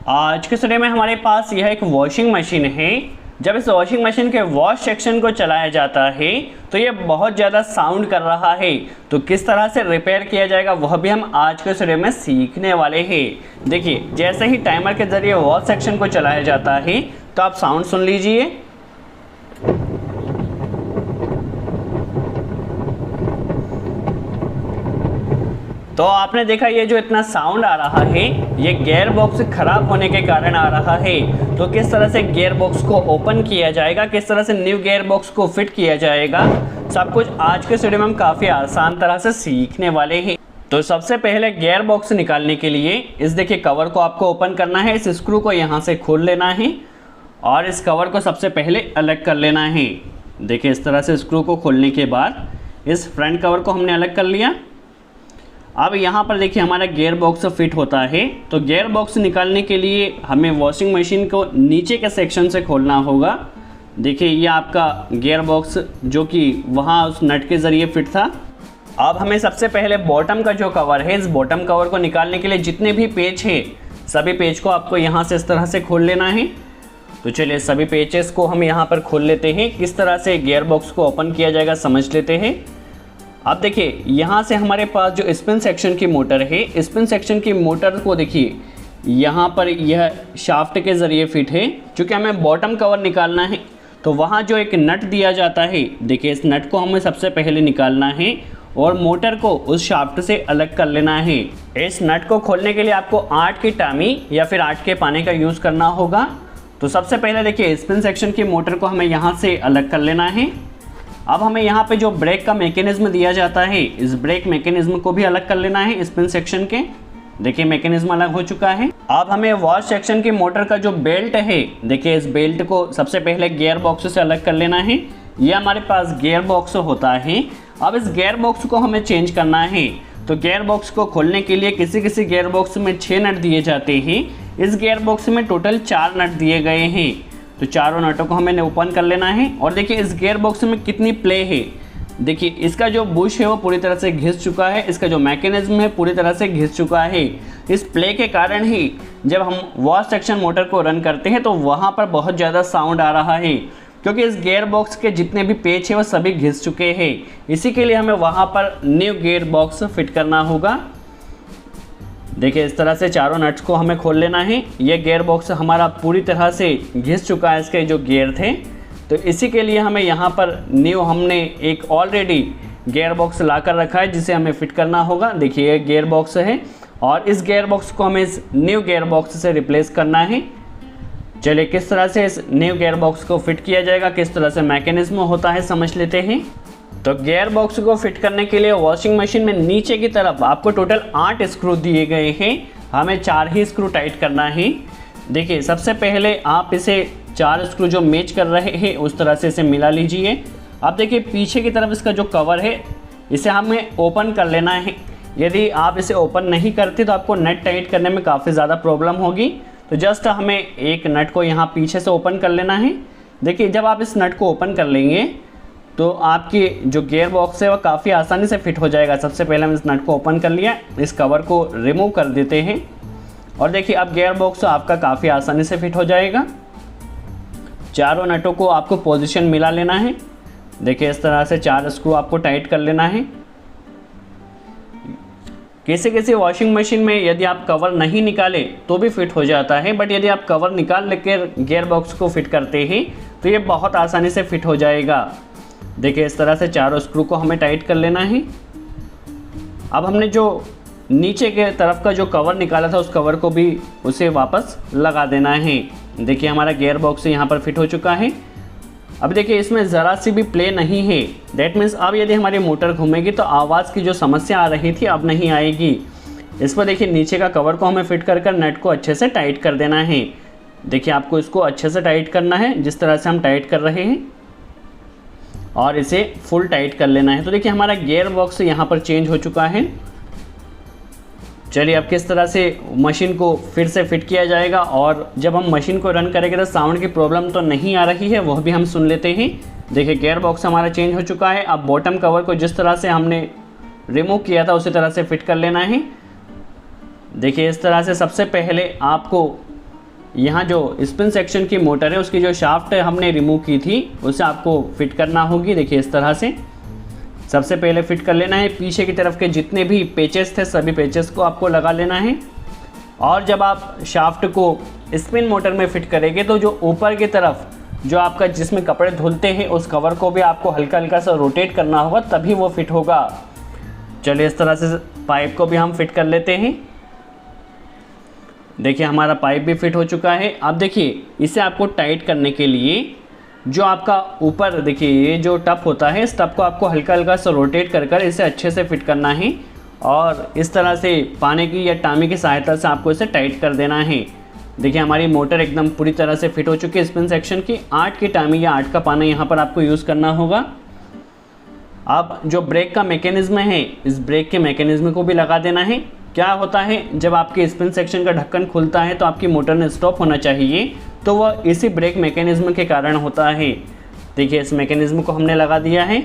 आज के समय में हमारे पास यह एक वॉशिंग मशीन है। जब इस वॉशिंग मशीन के वॉश सेक्शन को चलाया जाता है तो ये बहुत ज़्यादा साउंड कर रहा है। तो किस तरह से रिपेयर किया जाएगा वह भी हम आज के वीडियो में सीखने वाले हैं। देखिए, जैसे ही टाइमर के ज़रिए वॉश सेक्शन को चलाया जाता है तो आप साउंड सुन लीजिए। तो आपने देखा ये जो इतना साउंड आ रहा है ये गियर बॉक्स खराब होने के कारण आ रहा है। तो किस तरह से गियर बॉक्स को ओपन किया जाएगा, किस तरह से न्यू गियर बॉक्स को फिट किया जाएगा, सब कुछ आज के वीडियो में हम काफ़ी आसान तरह से सीखने वाले हैं। तो सबसे पहले गियर बॉक्स निकालने के लिए इस देखिए कवर को आपको ओपन करना है। इस स्क्रू को यहाँ से खोल लेना है और इस कवर को सबसे पहले अलग कर लेना है। देखिए, इस तरह से स्क्रू को खोलने के बाद इस फ्रंट कवर को हमने अलग कर लिया। अब यहाँ पर देखिए हमारा गियर बॉक्स फिट होता है। तो गियर बॉक्स निकालने के लिए हमें वॉशिंग मशीन को नीचे के सेक्शन से खोलना होगा। देखिए, ये आपका गियर बॉक्स जो कि वहाँ उस नट के ज़रिए फिट था। अब हमें सबसे पहले बॉटम का जो कवर है, इस बॉटम कवर को निकालने के लिए जितने भी पेच है सभी पेच को आपको यहाँ से इस तरह से खोल लेना है। तो चलिए सभी पेचेस को हम यहाँ पर खोल लेते हैं। किस तरह से गियर बॉक्स को ओपन किया जाएगा समझ लेते हैं। अब देखिए, यहाँ से हमारे पास जो स्पिन सेक्शन की मोटर है, स्पिन सेक्शन की मोटर को देखिए यहाँ पर यह शाफ्ट के ज़रिए फिट है। चूँकि हमें बॉटम कवर निकालना है तो वहाँ जो एक नट दिया जाता है, देखिए इस नट को हमें सबसे पहले निकालना है और मोटर को उस शाफ्ट से अलग कर लेना है। इस नट को खोलने के लिए आपको 8 की टामी या फिर 8 के पाने का यूज़ करना होगा। तो सबसे पहले देखिए स्पिन सेक्शन की मोटर को हमें यहाँ से अलग कर लेना है। अब हमें यहाँ पे जो ब्रेक का मैकेनिज्म दिया जाता है, इस ब्रेक मैकेनिज्म को भी अलग कर लेना है स्पिन सेक्शन के। देखिए मैकेनिज्म अलग हो चुका है। अब हमें वॉश सेक्शन की मोटर का जो बेल्ट है, देखिए इस बेल्ट को सबसे पहले गियर बॉक्स से अलग कर लेना है। ये हमारे पास गियर बॉक्स होता है। अब इस गियर बॉक्स को हमें चेंज करना है। तो गियर बॉक्स को खोलने के लिए किसी गियर बॉक्स में 6 नट दिए जाते हैं। इस गियर बॉक्स में टोटल 4 नट दिए गए हैं। तो चारों नटों को हमें ओपन कर लेना है। और देखिए इस गियर बॉक्स में कितनी प्ले है। देखिए इसका जो बुश है वो पूरी तरह से घिस चुका है, इसका जो मैकेनिज्म है पूरी तरह से घिस चुका है। इस प्ले के कारण ही जब हम वॉश सेक्शन मोटर को रन करते हैं तो वहाँ पर बहुत ज़्यादा साउंड आ रहा है, क्योंकि इस गियर बॉक्स के जितने भी पेच है वो सभी घिस चुके हैं। इसी के लिए हमें वहाँ पर न्यू गियर बॉक्स फिट करना होगा। देखिए इस तरह से चारों नट्स को हमें खोल लेना है। ये गियर बॉक्स हमारा पूरी तरह से घिस चुका है, इसके जो गियर थे। तो इसी के लिए हमें यहाँ पर न्यू हमने एक ऑलरेडी गियर बॉक्स ला कर रखा है जिसे हमें फिट करना होगा। देखिए ये गियर बॉक्स है और इस गियर बॉक्स को हमें इस न्यू गियर बॉक्स से रिप्लेस करना है। चलिए किस तरह से इस न्यू गियर बॉक्स को फिट किया जाएगा, किस तरह से मैकेनिज्म होता है समझ लेते हैं। तो गियर बॉक्स को फिट करने के लिए वॉशिंग मशीन में नीचे की तरफ आपको टोटल 8 स्क्रू दिए गए हैं। हमें 4 ही स्क्रू टाइट करना है। देखिए सबसे पहले आप इसे 4 स्क्रू जो मैच कर रहे हैं उस तरह से इसे मिला लीजिए। अब देखिए पीछे की तरफ इसका जो कवर है इसे हमें ओपन कर लेना है। यदि आप इसे ओपन नहीं करते तो आपको नट टाइट करने में काफ़ी ज़्यादा प्रॉब्लम होगी। तो जस्ट हमें एक नट को यहाँ पीछे से ओपन कर लेना है। देखिए जब आप इस नट को ओपन कर लेंगे तो आपकी जो गियर बॉक्स है वो काफ़ी आसानी से फिट हो जाएगा। सबसे पहले हम इस नट को ओपन कर लिया, इस कवर को रिमूव कर देते हैं और देखिए अब गियर बॉक्स आपका काफ़ी आसानी से फिट हो जाएगा। चारों नटों को आपको पोजीशन मिला लेना है। देखिए इस तरह से 4 स्क्रू आपको टाइट कर लेना है। किसी वॉशिंग मशीन में यदि आप कवर नहीं निकाले तो भी फिट हो जाता है, बट यदि आप कवर निकाल लेकर गियर बॉक्स को फिट करते हैं तो ये बहुत आसानी से फिट हो जाएगा। देखिए इस तरह से चारों स्क्रू को हमें टाइट कर लेना है। अब हमने जो नीचे के तरफ का जो कवर निकाला था उस कवर को भी उसे वापस लगा देना है। देखिए हमारा गियर बॉक्स यहाँ पर फिट हो चुका है। अब देखिए इसमें ज़रा सी भी प्ले नहीं है। दैट मीन्स अब यदि हमारी मोटर घूमेगी तो आवाज़ की जो समस्या आ रही थी अब नहीं आएगी। इस पर देखिए नीचे का कवर को हमें फिट कर नट को अच्छे से टाइट कर देना है। देखिए आपको इसको अच्छे से टाइट करना है जिस तरह से हम टाइट कर रहे हैं और इसे फुल टाइट कर लेना है। तो देखिए हमारा गियर बॉक्स यहाँ पर चेंज हो चुका है। चलिए अब किस तरह से मशीन को फिर से फिट किया जाएगा और जब हम मशीन को रन करेंगे तो साउंड की प्रॉब्लम तो नहीं आ रही है, वह भी हम सुन लेते हैं। देखिए गियर बॉक्स हमारा चेंज हो चुका है। अब बॉटम कवर को जिस तरह से हमने रिमूव किया था उसी तरह से फिट कर लेना है। देखिए इस तरह से सबसे पहले आपको यहाँ जो स्पिन सेक्शन की मोटर है उसकी जो शाफ्ट हमने रिमूव की थी उसे आपको फिट करना होगी। देखिए इस तरह से सबसे पहले फिट कर लेना है। पीछे की तरफ के जितने भी पेचेस थे सभी पेचेस को आपको लगा लेना है। और जब आप शाफ्ट को स्पिन मोटर में फिट करेंगे तो जो ऊपर की तरफ जो आपका जिसमें कपड़े धुलते हैं उस कवर को भी आपको हल्का हल्का सा रोटेट करना होगा, तभी वो फिट होगा। चलिए इस तरह से पाइप को भी हम फिट कर लेते हैं। देखिए हमारा पाइप भी फिट हो चुका है। अब देखिए इसे आपको टाइट करने के लिए जो आपका ऊपर देखिए ये जो टप होता है इस टप को आपको हल्का हल्का सा रोटेट कर कर इसे अच्छे से फिट करना है और इस तरह से पाने की या टामी की सहायता से आपको इसे टाइट कर देना है। देखिए हमारी मोटर एकदम पूरी तरह से फिट हो चुकी है स्पिन सेक्शन की। 8 की टामी या 8 का पाना यहाँ पर आपको यूज़ करना होगा। अब जो ब्रेक का मैकेनिज्म है इस ब्रेक के मैकेनिज्म को भी लगा देना है। क्या होता है जब आपके स्पिन सेक्शन का ढक्कन खुलता है तो आपकी मोटर ने स्टॉप होना चाहिए, तो वह इसी ब्रेक मैकेनिज्म के कारण होता है। देखिए इस मैकेनिज्म को हमने लगा दिया है।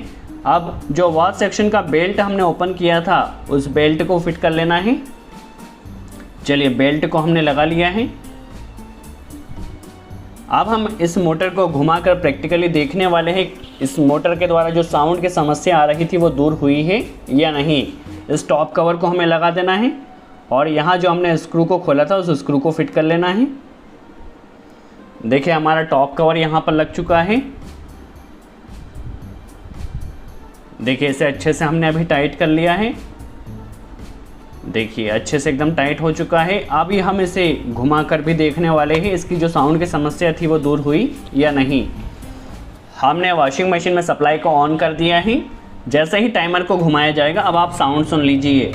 अब जो वॉल सेक्शन का बेल्ट हमने ओपन किया था उस बेल्ट को फिट कर लेना है। चलिए बेल्ट को हमने लगा लिया है। अब हम इस मोटर को घुमाकर प्रैक्टिकली देखने वाले हैं इस मोटर के द्वारा जो साउंड की समस्या आ रही थी वो दूर हुई है या नहीं। इस टॉप कवर को हमें लगा देना है और यहाँ जो हमने स्क्रू को खोला था उस स्क्रू को फिट कर लेना है। देखिए हमारा टॉप कवर यहाँ पर लग चुका है। देखिए इसे अच्छे से हमने अभी टाइट कर लिया है। देखिए अच्छे से एकदम टाइट हो चुका है। अभी हम इसे घुमा कर भी देखने वाले हैं इसकी जो साउंड की समस्या थी वो दूर हुई या नहीं। हमने वॉशिंग मशीन में सप्लाई को ऑन कर दिया है। जैसे ही टाइमर को घुमाया जाएगा अब आप साउंड सुन लीजिए।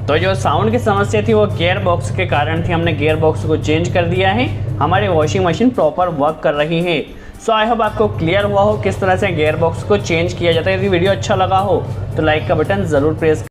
तो जो साउंड की समस्या थी वो गियर बॉक्स के कारण थी। हमने गियर बॉक्स को चेंज कर दिया है। हमारी वॉशिंग मशीन प्रॉपर वर्क कर रही है। सो आई होप आपको क्लियर हुआ हो किस तरह से गियर बॉक्स को चेंज किया जाता है। यदि वीडियो अच्छा लगा हो तो लाइक का बटन ज़रूर प्रेस